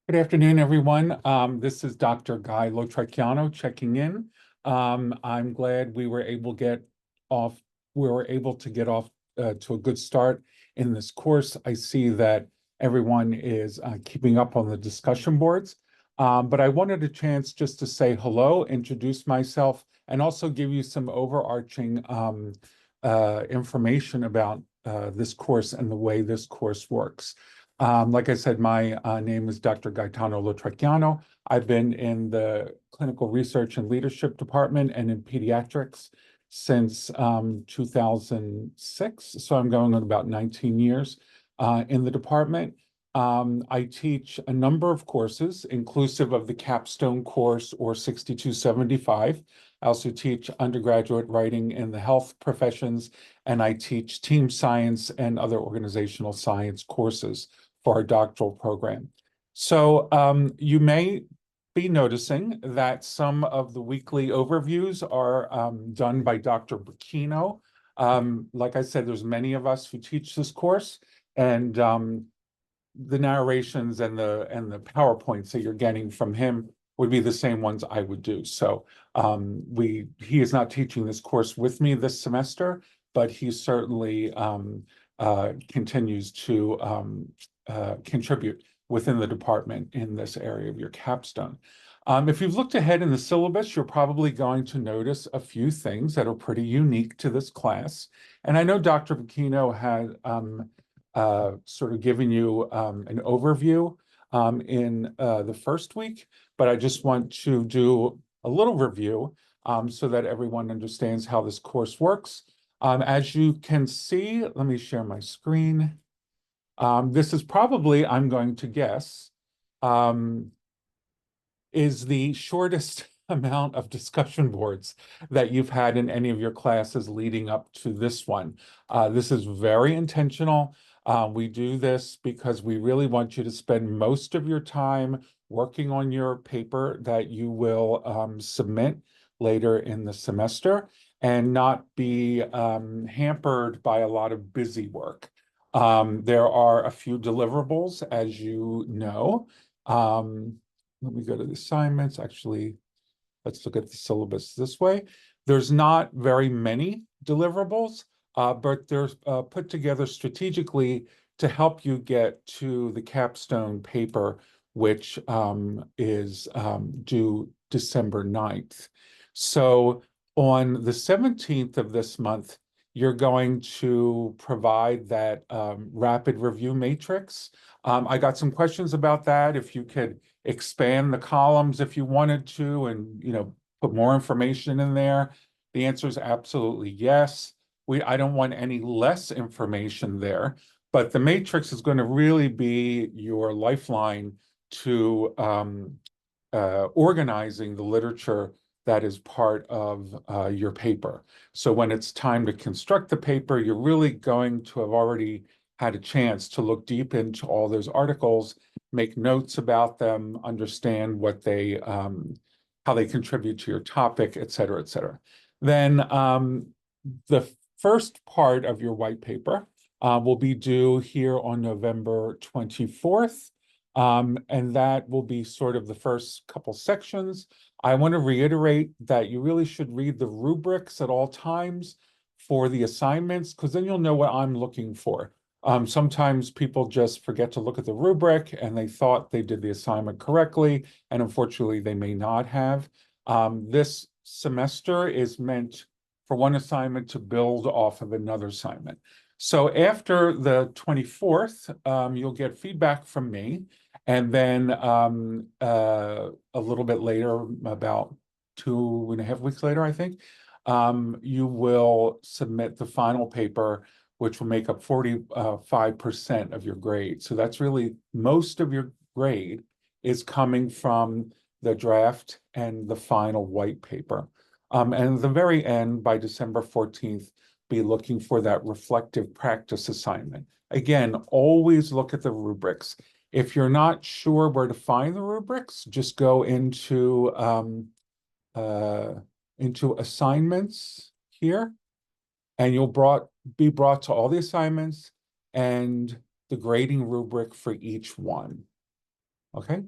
Good afternoon, everyone. This is Dr. Guy Lotracchiano checking in. I'm glad off. We were able to get off to a good start in this course. I see that everyone is keeping up on the discussion boards. But I wanted a chance just to say hello, introduce myself, and also give you some overarching information about this course and the way this course works. Like I said, my name is Dr. Gaetano Lotracchiano. I've been in the clinical research and leadership department and in pediatrics since 2006. So I'm going on about 19 years in the department. I teach a number of courses, inclusive of the capstone course or 6275. I also teach undergraduate writing in the health professions, and I teach team science and other organizational science courses for our doctoral program. So you may be noticing that some of the weekly overviews are done by Dr. Bacchino. Like I said, there's many of us who teach this course, and the narrations and the PowerPoints that you're getting from him would be the same ones I would do. So he is not teaching this course with me this semester, but he certainly continues to contribute within the department in this area of your capstone. If you've looked ahead in the syllabus, you're probably going to notice a few things that are pretty unique to this class. And I know Dr. Bacchino had sort of given you an overview in the first week, but I just want to do a little review so that everyone understands how this course works. As you can see, let me share my screen. This is probably, I'm going to guess, is the shortest amount of discussion boards that you've had in any of your classes leading up to this one. This is very intentional. We do this because we really want you to spend most of your time working on your paper that you will submit later in the semester and not be hampered by a lot of busy work. There are a few deliverables, as you know. Let me go to the assignments. Actually, let's look at the syllabus this way. There's not very many deliverables, but they're put together strategically to help you get to the capstone paper, which is due December 9th. So on the 17th of this month, you're going to provide that rapid review matrix. I got some questions about that. If you could expand the columns if you wanted to and put more information in there. The answer is absolutely yes. I don't want any less information there, but the matrix is going to really be your lifeline to organizing the literature that is part of your paper. So when it's time to construct the paper, you're really going to have already had a chance to look deep into all those articles, make notes about them, understand what they, how they contribute to your topic, et cetera, et cetera. Then the first part of your white paper will be due here on November 24th. And that will be sort of the first couple sections. I want to reiterate that you really should read the rubrics at all times for the assignments, because then you'll know what I'm looking for. Sometimes people just forget to look at the rubric and they thought they did the assignment correctly, and unfortunately they may not have. This semester is meant for one assignment to build off of another assignment. So after the 24th, you'll get feedback from me. And then a little bit later, about 2.5 weeks later, I think, you will submit the final paper, which will make up 45% of your grade. So that's really most of your grade is coming from the draft and the final white paper. And at the very end, by December 14th, be looking for that reflective practice assignment. Again, always look at the rubrics. If you're not sure where to find the rubrics, just go into assignments here, and you'll be brought to all the assignments and the grading rubric for each one. Okay.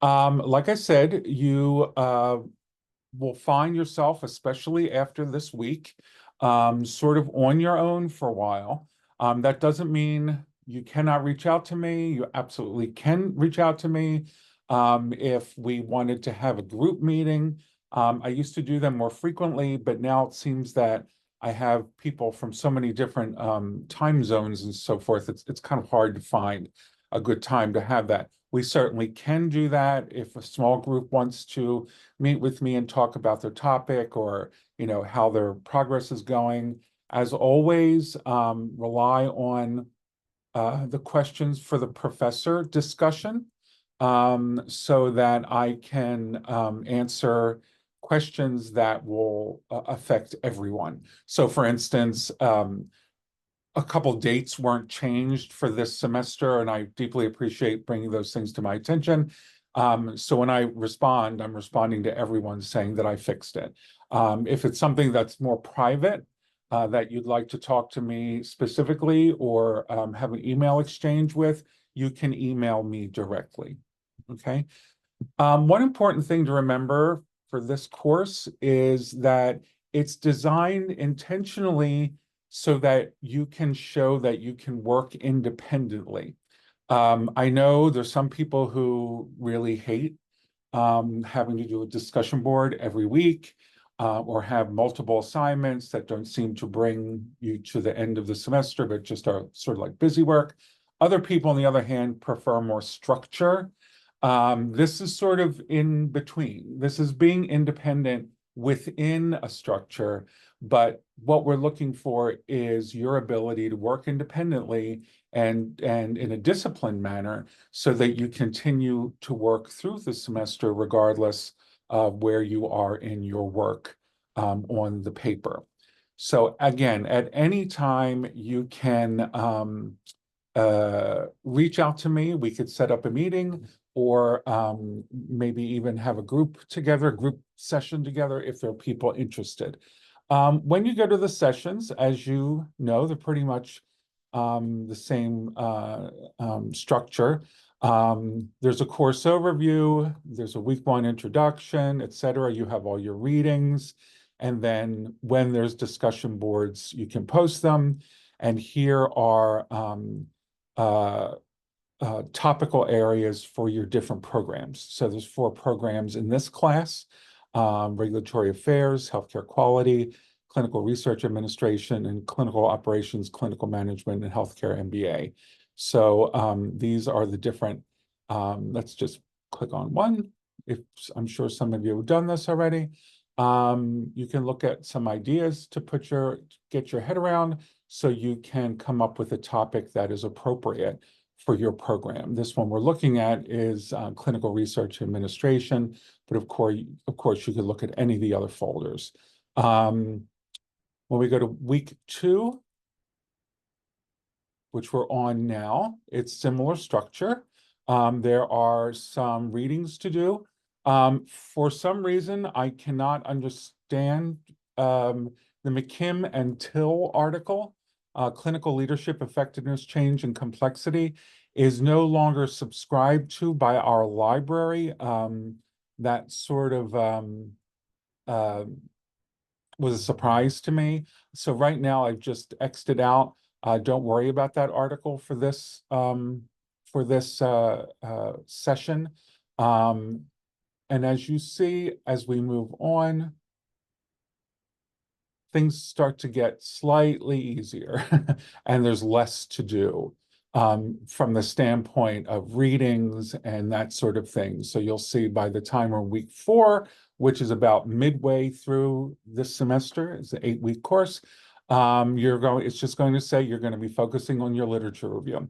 Like I said, you will find yourself, especially after this week, sort of on your own for a while. That doesn't mean you cannot reach out to me. You absolutely can reach out to me. If we wanted to have a group meeting, I used to do them more frequently, but now it seems that I have people from so many different time zones and so forth. It's kind of hard to find a good time to have that. We certainly can do that if a small group wants to meet with me and talk about their topic, or how their progress is going. As always, rely on the questions for the professor discussion, so that I can answer questions that will affect everyone. So for instance, a couple dates weren't changed for this semester, and I deeply appreciate bringing those things to my attention. So when I respond, I'm responding to everyone saying that I fixed it. If it's something that's more private, that you'd like to talk to me specifically, or have an email exchange with, you can email me directly. Okay. One important thing to remember for this course is that it's designed intentionally so that you can show that you can work independently. I know there's some people who really hate having to do a discussion board every week, or have multiple assignments that don't seem to bring you to the end of the semester, but just are sort of like busy work. Other people, on the other hand, prefer more structure. This is sort of in between. This is being independent within a structure, but what we're looking for is your ability to work independently and in a disciplined manner, so that you continue to work through the semester regardless of where you are in your work on the paper. So again, at any time you can reach out to me. We could set up a meeting, or maybe even have a group session together if there are people interested. When you go to the sessions, as you know, they're pretty much the same structure. There's a course overview, there's a week one introduction, etc. You have all your readings. And then when there's discussion boards, you can post them. And here are topical areas for your different programs. So there's 4 programs in this class: regulatory affairs, healthcare quality, clinical research administration, and clinical operations, clinical management, and healthcare MBA. So these are the different, let's just click on one. I'm sure some of you have done this already. You can look at some ideas to get your head around, so you can come up with a topic that is appropriate for your program. This one we're looking at is clinical research administration, but of course, you could look at any of the other folders. When we go to week 2, which we're on now, it's similar structure. There are some readings to do. For some reason, I cannot understand the McKim and Till article. Clinical Leadership, Effectiveness, Change, and Complexity is no longer subscribed to by our library. That sort of was a surprise to me. So right now I've just X'd it out. Don't worry about that article for this session. And as you see, as we move on, things start to get slightly easier and there's less to do from the standpoint of readings and that sort of thing. So you'll see by the time we're week 4, which is about midway through this semester, it's an 8-week course, it's just going to say you're going to be focusing on your literature review.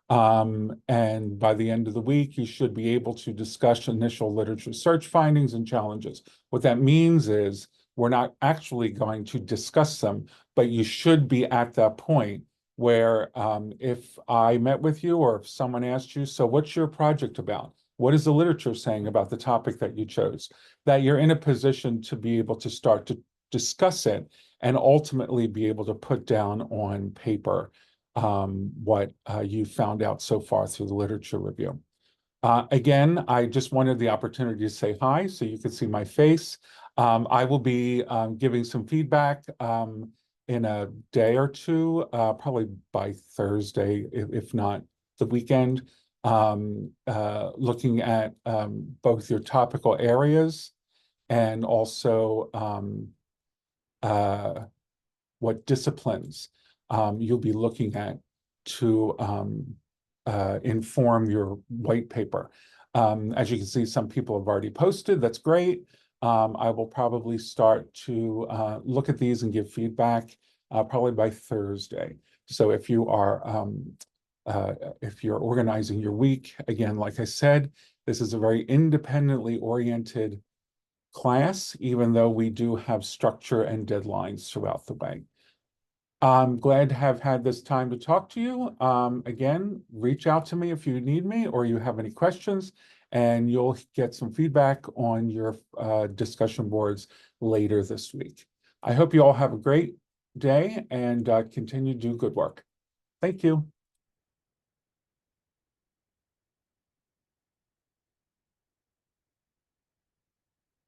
And by the end of the week, you should be able to discuss initial literature search findings and challenges. What that means is we're not actually going to discuss them, but you should be at that point where if I met with you, or if someone asked you, so what's your project about? What is the literature saying about the topic that you chose? That you're in a position to be able to start to discuss it and ultimately be able to put down on paper what you found out so far through the literature review. Again, I just wanted the opportunity to say hi so you could see my face. I will be giving some feedback in a day or two, probably by Thursday, if not the weekend, looking at both your topical areas and also what disciplines you'll be looking at to inform your white paper. As you can see, some people have already posted. That's great. I will probably start to look at these and give feedback probably by Thursday. So if you're organizing your week, again, like I said, this is a very independently oriented class, even though we do have structure and deadlines throughout the way. I'm glad to have had this time to talk to you. Again, reach out to me if you need me or you have any questions, and you'll get some feedback on your discussion boards later this week. I hope you all have a great day and continue to do good work. Thank you.